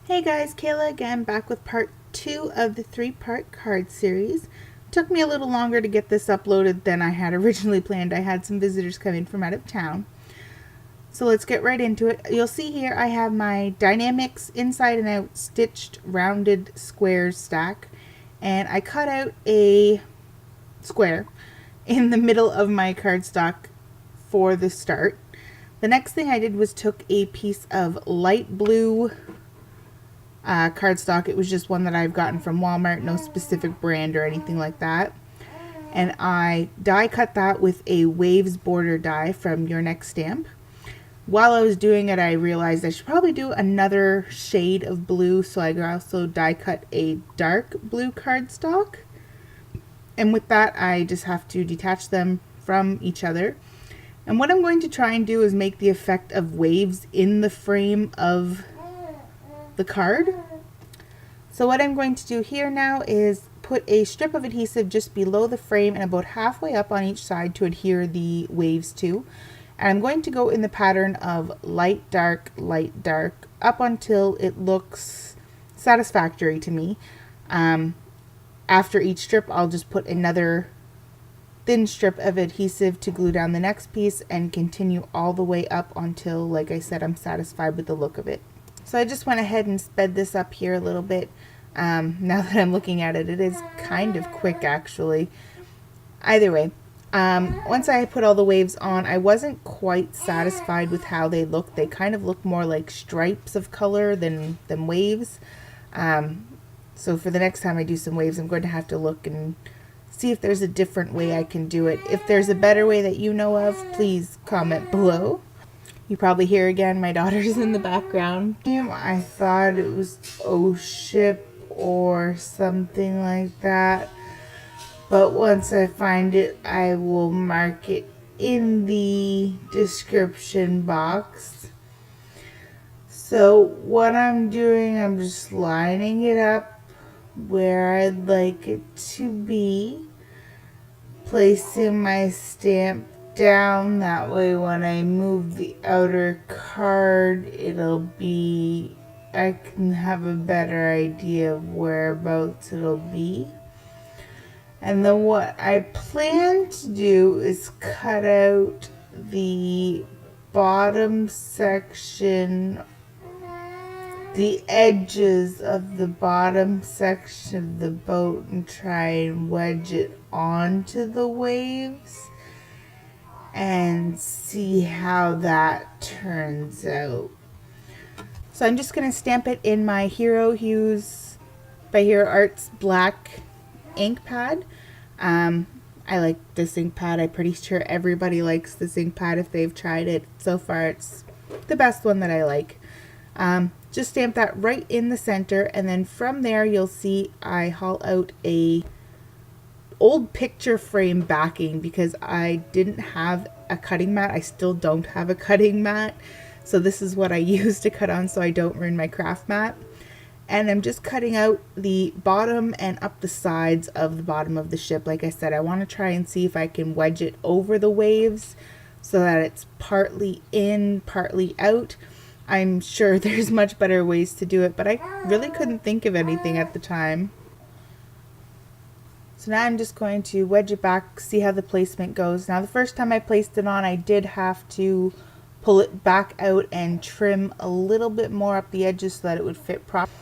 Hey guys, Kayla again, back with part 2 of the 3-part card series. It took me a little longer to get this uploaded than I had originally planned. I had some visitors come in from out of town. So let's get right into it. You'll see here I have my Dynamics inside and out stitched rounded squares stack, and I cut out a square in the middle of my cardstock for the start. The next thing I did was took a piece of light blue cardstock. It was just one that I've gotten from Walmart, no specific brand or anything like that. And I die cut that with a Waves border die from Your Next Stamp. While I was doing it, I realized I should probably do another shade of blue, so I also die cut a dark blue cardstock. And with that, I just have to detach them from each other. And what I'm going to try and do is make the effect of waves in the frame of the card. So what I'm going to do here now is put a strip of adhesive just below the frame and about halfway up on each side to adhere the waves to. And I'm going to go in the pattern of light, dark, up until it looks satisfactory to me. After each strip, I'll just put another thin strip of adhesive to glue down the next piece and continue all the way up until, like I said, I'm satisfied with the look of it. So I just went ahead and sped this up here a little bit. Now that I'm looking at it, it is kind of quick actually. Either way, once I put all the waves on, I wasn't quite satisfied with how they looked. They kind of look more like stripes of color than waves. So for the next time I do some waves, I'm going to have to look and see if there's a different way I can do it. If there's a better way that you know of, please comment below. You probably hear again my daughter's in the background. I thought it was ship or something like that, but once I find it, I will mark it in the description box. So what I'm doing, I'm just lining it up where I'd like it to be, placing my stamp down. That way when I move the outer card, I can have a better idea of whereabouts it'll be. And then what I plan to do is cut out the bottom section, the edges of the bottom section of the boat, and try and wedge it onto the waves and see how that turns out. So I'm just going to stamp it in my Hero Hues by Hero Arts black ink pad. I like this ink pad. I'm pretty sure everybody likes this ink pad if they've tried it. So far it's the best one that I like. Just stamp that right in the center, and then from there you'll see I haul out a old picture frame backing because I didn't have a cutting mat. I still don't have a cutting mat, so this is what I use to cut on so I don't ruin my craft mat. And I'm just cutting out the bottom and up the sides of the bottom of the ship. Like I said, I want to try and see if I can wedge it over the waves so that it's partly in, partly out. I'm sure there's much better ways to do it, but I really couldn't think of anything at the time. So now I'm just going to wedge it back, see how the placement goes. Now the first time I placed it on, I did have to pull it back out and trim a little bit more up the edges so that it would fit properly.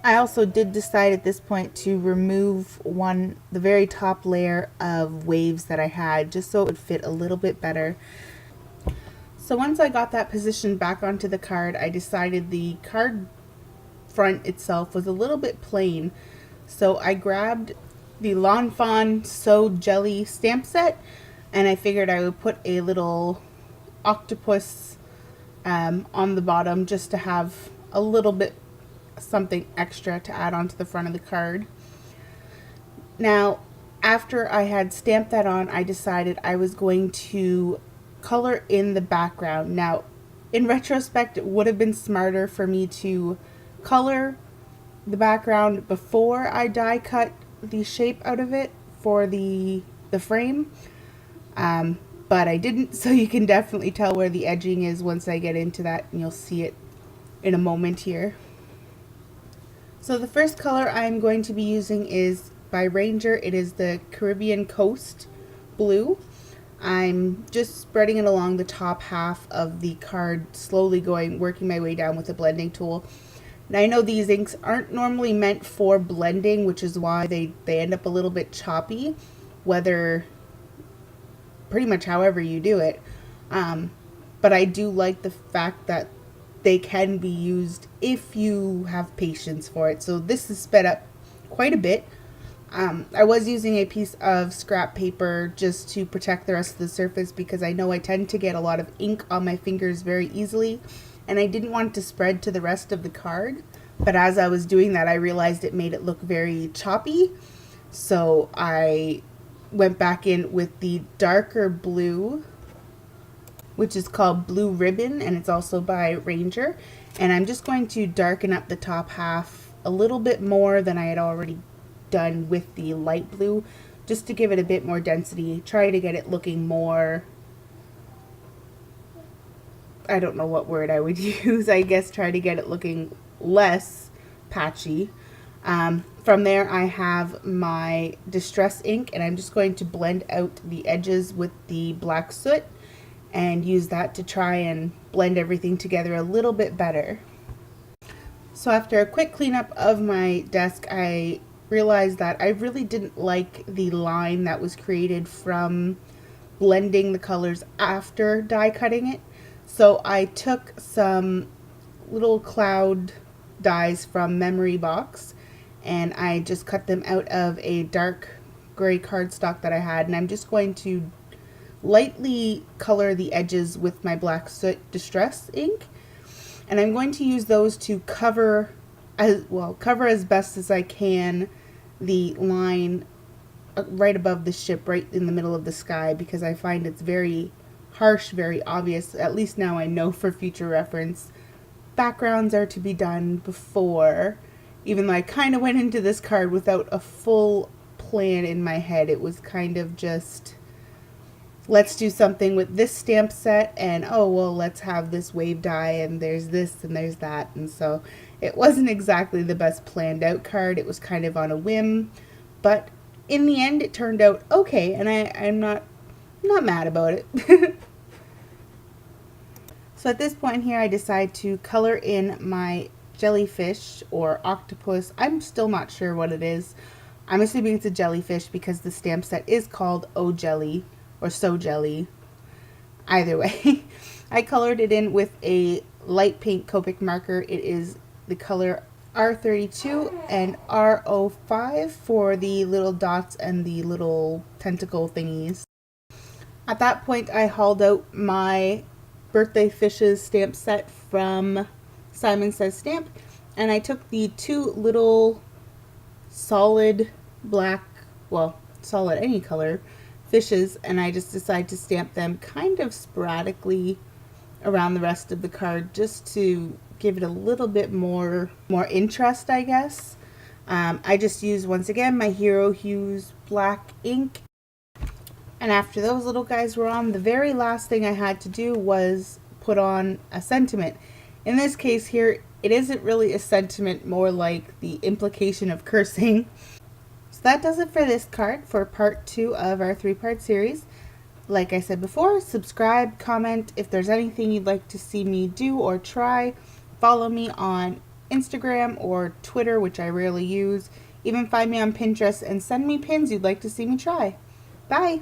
I also did decide at this point to remove the very top layer of waves that I had, just so it would fit a little bit better. So once I got that positioned back onto the card, I decided the card front itself was a little bit plain. So I grabbed the Lawn Fawn Sew Jelly stamp set, and I figured I would put a little octopus on the bottom just to have a little bit something extra to add onto the front of the card. Now, after I had stamped that on, I decided I was going to color in the background. Now, in retrospect, it would have been smarter for me to color the background before I die cut the shape out of it for the frame, but I didn't, so you can definitely tell where the edging is once I get into that, and you'll see it in a moment here. So the first color I'm going to be using is by Ranger. It is the Caribbean Coast Blue. I'm just spreading it along the top half of the card, slowly working my way down with a blending tool. Now I know these inks aren't normally meant for blending, which is why they end up a little bit choppy, pretty much however you do it. But I do like the fact that they can be used if you have patience for it. So this is sped up quite a bit. I was using a piece of scrap paper just to protect the rest of the surface because I know I tend to get a lot of ink on my fingers very easily, and I didn't want it to spread to the rest of the card. But as I was doing that, I realized it made it look very choppy. So I went back in with the darker blue, which is called Blue Ribbon, and it's also by Ranger. And I'm just going to darken up the top half a little bit more than I had already done with the light blue, just to give it a bit more density. Try to get it looking more, I don't know what word I would use, I guess try to get it looking less patchy. From there I have my Distress ink, and I'm just going to blend out the edges with the black soot and use that to try and blend everything together a little bit better. So after a quick cleanup of my desk, I realized that I really didn't like the line that was created from blending the colors after die cutting it. So I took some little cloud dies from Memory Box, and I just cut them out of a dark gray cardstock that I had, and I'm just going to lightly color the edges with my black soot Distress ink, and I'm going to use those to cover as best as I can the line right above the ship, right in the middle of the sky, because I find it's very harsh, very obvious. At least now I know for future reference. Backgrounds are to be done before, even though I kind of went into this card without a full plan in my head. It was kind of just, let's do something with this stamp set, and oh well, let's have this wave die, and there's this and there's that. And so it wasn't exactly the best planned out card. It was kind of on a whim, but in the end it turned out okay, and I'm not mad about it. So at this point here I decide to color in my jellyfish or octopus. I'm still not sure what it is. I'm assuming it's a jellyfish because the stamp set is called O Jelly or So Jelly. Either way, I colored it in with a light pink Copic marker. It is the color R32 and R05 for the little dots and the little tentacle thingies. At that point I hauled out my Birthday Fishes stamp set from Simon Says Stamp, and I took the two little solid black, well, solid any color fishes, and I just decided to stamp them kind of sporadically around the rest of the card just to give it a little bit more interest, I guess. I just used, once again, my Hero Hues black ink. And after those little guys were on, the very last thing I had to do was put on a sentiment. In this case here, it isn't really a sentiment, more like the implication of cursing. So that does it for this card, for part 2 of our 3-part series. Like I said before, subscribe, comment if there's anything you'd like to see me do or try. Follow me on Instagram or Twitter, which I rarely use. Even find me on Pinterest and send me pins you'd like to see me try. Bye!